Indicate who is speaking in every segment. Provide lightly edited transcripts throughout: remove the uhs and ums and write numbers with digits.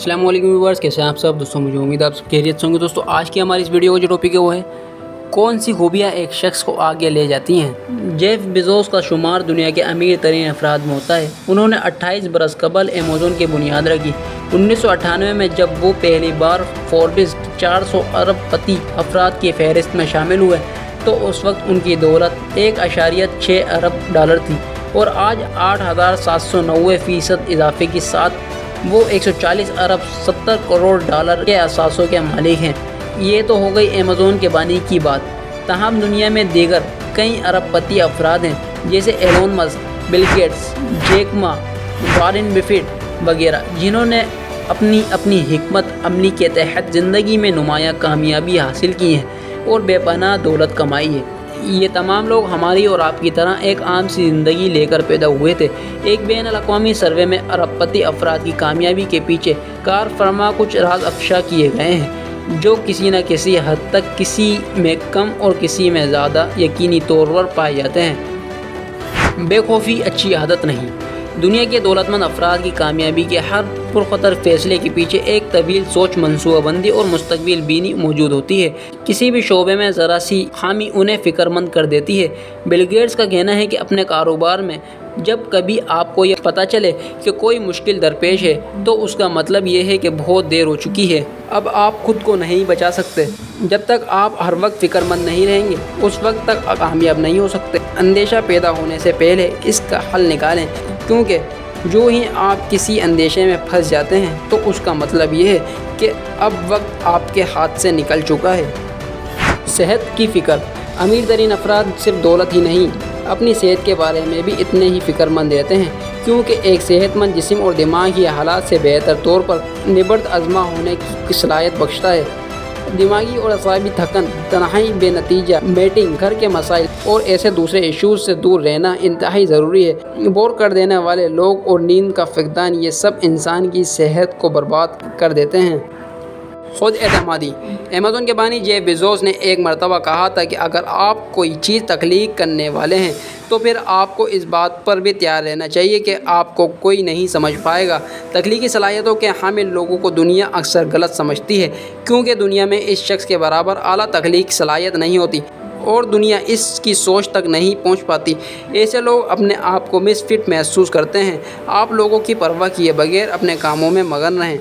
Speaker 1: अस्सलाम वालेकुम व्यूअर्स, कैसे हैं आप सब दोस्तों। मुझे उम्मीद है आप सब खैरियत से होंगे। दोस्तों आज की हमारी इस वीडियो का जो टॉपिक है वो है कौन सी खूबियाँ एक शख्स को आगे ले जाती हैं। जेफ बेजोस का शुमार दुनिया के अमीर तरीन अफराद में होता है। उन्होंने 28 बरस कबल अमेज़न की बुनियाद रखी। 1998 में जब वो पहली बार फोर्ब्स 400 अरबपति अफराद की फहरिस्त में शामिल हुए तो उस वक्त उनकी दौलत 1.6 अरब डॉलर थी और आज 8,790% इजाफे के साथ वो 140 अरब 70 करोड़ डॉलर के असासों के मालिक हैं। ये तो हो गई अमेज़न के बानी की बात। तमाम दुनिया में दीगर कई अरबपति अफराद हैं जैसे Elon Musk, Bill Gates, Jack Ma, Warren Buffett वगैरह, जिन्होंने अपनी अपनी हिकमत अमली के तहत ज़िंदगी में नुमायाँ कामयाबी हासिल की है और बेपनाह दौलत कमाई है। ये तमाम लोग हमारी और आपकी तरह एक आम सी ज़िंदगी लेकर पैदा हुए थे। एक बैनुल-अक़वामी सर्वे में अरबपति अफराद की कामयाबी के पीछे कार फरमा कुछ राज अफ़शा किए गए हैं जो किसी न किसी हद तक किसी में कम और किसी में ज़्यादा यकीनी तौर पर पाए जाते हैं। बेखौफी अच्छी आदत नहीं। दुनिया के दौलतमंद अफराद की कामयाबी के हर पुरखतर फैसले के पीछे एक तवील सोच, मनसूबाबंदी और मुस्तक़बिल बीनी मौजूद होती है। किसी भी शोबे में ज़रा सी खामी उन्हें फ़िक्रमंद कर देती है। बिल गेट्स का कहना है कि अपने कारोबार में जब कभी आपको यह पता चले कि कोई मुश्किल दरपेश है तो उसका मतलब ये है कि बहुत देर हो चुकी है। अब आप खुद को नहीं बचा सकते। जब तक आप हर वक्त फ़िक्रमंद नहीं रहेंगे उस वक्त तक कामयाब नहीं हो सकते। अंदेशा पैदा होने से पहले इसका हल निकालें, क्योंकि जो ही आप किसी अंदेशे में फंस जाते हैं तो उसका मतलब ये है कि अब वक्त आपके हाथ से निकल चुका है। सेहत की फ़िक्र। अमीर तरीन अफराद सिर्फ दौलत ही नहीं, अपनी सेहत के बारे में भी इतने ही फ़िक्रमंद रहते हैं, क्योंकि एक सेहतमंद जिस्म और दिमाग ही हालात से बेहतर तौर पर निबर्द आज़मा होने की सलाहियत बख्शता है। दिमागी और असाबी थकन, तन्हाई, बेनतीजा मीटिंग, घर के मसाइल और ऐसे दूसरे इश्यूज़ से दूर रहना इंतहाई ज़रूरी है। बोर कर देने वाले लोग और नींद का फ़क़दान, ये सब इंसान की सेहत को बर्बाद कर देते हैं। खुद एतमादी। अमेज़न के बानी जेफ बेजोस ने एक मरतबा कहा था कि अगर आप कोई चीज़ तख्लीक करने वाले हैं तो फिर आपको इस बात पर भी तैयार रहना चाहिए कि आपको कोई नहीं समझ पाएगा। तख्लीकी सलाहियतों के हामिल लोगों को दुनिया अक्सर गलत समझती है, क्योंकि दुनिया में इस शख्स के बराबर आला तख्लीकी सलाहियत नहीं होती और दुनिया इसकी सोच तक नहीं पहुंच पाती। ऐसे लोग अपने आप को मिसफिट महसूस करते हैं। आप लोगों की परवाह किए बगैर अपने कामों में मगन रहें।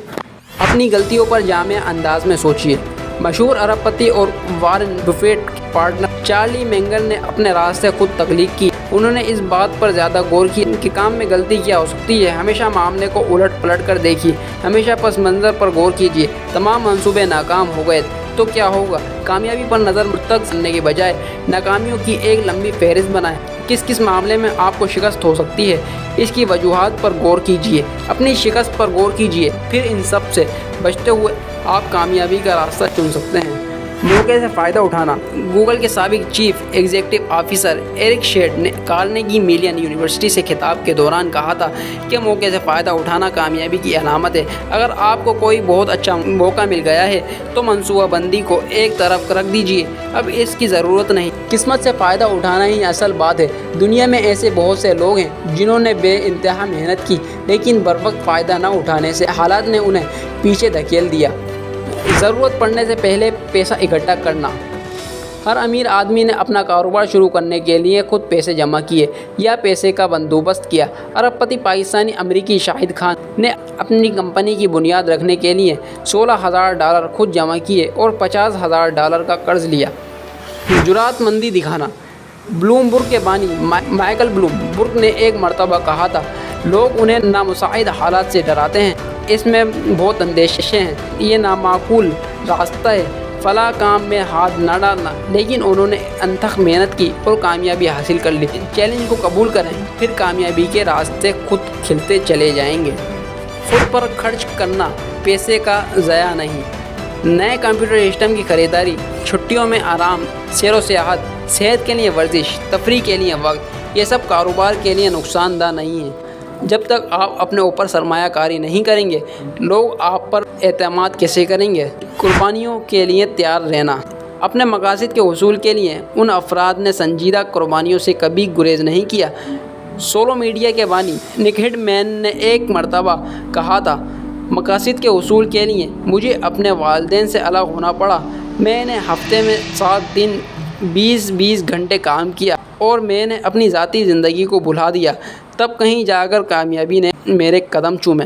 Speaker 1: अपनी गलतियों पर जामे अंदाज में सोचिए। मशहूर अरबपति और वॉरेन बफेट के पार्टनर चार्ली मैंगल ने अपने रास्ते खुद तख्लीक की। उन्होंने इस बात पर ज़्यादा गौर किया कि काम में गलती क्या हो सकती है। हमेशा मामले को उलट पलट कर देखिए, हमेशा पस मंज़र पर गौर कीजिए। तमाम मंसूबे नाकाम हो गए तो क्या होगा? कामयाबी पर नज़र मुर्तकज़ करने के बजाय नाकामियों की एक लंबी फहरिस्त बनाएं। किस किस मामले में आपको शिकस्त हो सकती है, इसकी वजूहात पर गौर कीजिए, अपनी शिकस्त पर गौर कीजिए, फिर इन सब से बचते हुए आप कामयाबी का रास्ता चुन सकते हैं। मौके से फ़ायदा उठाना। गूगल के साबिक chief executive officer Eric Schmidt ने कार्नेगी मेलन यूनिवर्सिटी से खिताब के दौरान कहा था कि मौके से फ़ायदा उठाना कामयाबी की अलामत है। अगर आपको कोई बहुत अच्छा मौका मिल गया है तो मनसूबाबंदी को एक तरफ रख दीजिए, अब इसकी ज़रूरत नहीं। किस्मत से फ़ायदा उठाना ही असल बात है। दुनिया में ऐसे बहुत से लोग हैं जिन्होंने बेइंतहा मेहनत की, लेकिन बर वक्त फ़ायदा न उठाने से हालात ने उन्हें पीछे धकेल दिया। ज़रूरत पड़ने से पहले पैसा इकट्ठा करना। हर अमीर आदमी ने अपना कारोबार शुरू करने के लिए खुद पैसे जमा किए या पैसे का बंदोबस्त किया। अरबपति पाकिस्तानी अमरीकी शाहिद खान ने अपनी कंपनी की बुनियाद रखने के लिए $16,000 खुद जमा किए और $50,000 का कर्ज लिया। जुरातमंदी दिखाना। ब्लूमबर्ग के बानी माइकल ब्लूमबर्ग ने एक मरतबा कहा था, लोग उन्हें नामुसाइद हालात से डराते हैं, इसमें बहुत अंदेशे हैं, ये नामाकूल रास्ता है, फला काम में हाथ न डालना। लेकिन उन्होंने अनथक मेहनत की और कामयाबी हासिल कर ली। चैलेंज को कबूल करें, फिर कामयाबी के रास्ते खुद खिलते चले जाएंगे। खुद पर खर्च करना, पैसे का ज़या नहीं। नए कंप्यूटर सिस्टम की ख़रीदारी, छुट्टियों में आराम, सैर व सियाहत, सेहत के लिए वर्जिश, तफरीह के लिए वक्त, ये सब कारोबार के लिए नुकसानदा नहीं है। जब तक आप अपने ऊपर सरमायाकारी नहीं करेंगे, लोग आप पर एतमाद कैसे करेंगे? कुर्बानियों के लिए तैयार रहना। अपने मकासद के हुसूल के लिए उन अफराद ने संजीदा कुर्बानियों से कभी गुरेज नहीं किया। सोलो मीडिया के बानी निक हिडमैन ने एक मरतबा कहा था, مقاصد کے حصول کے لیے مجھے اپنے والدین سے الگ ہونا پڑا۔ میں نے ہفتے میں 7 دن 20 گھنٹے کام کیا اور میں نے اپنی ذاتی زندگی کو بھلا دیا۔ تب کہیں جا کر کامیابی نے میرے قدم چومے۔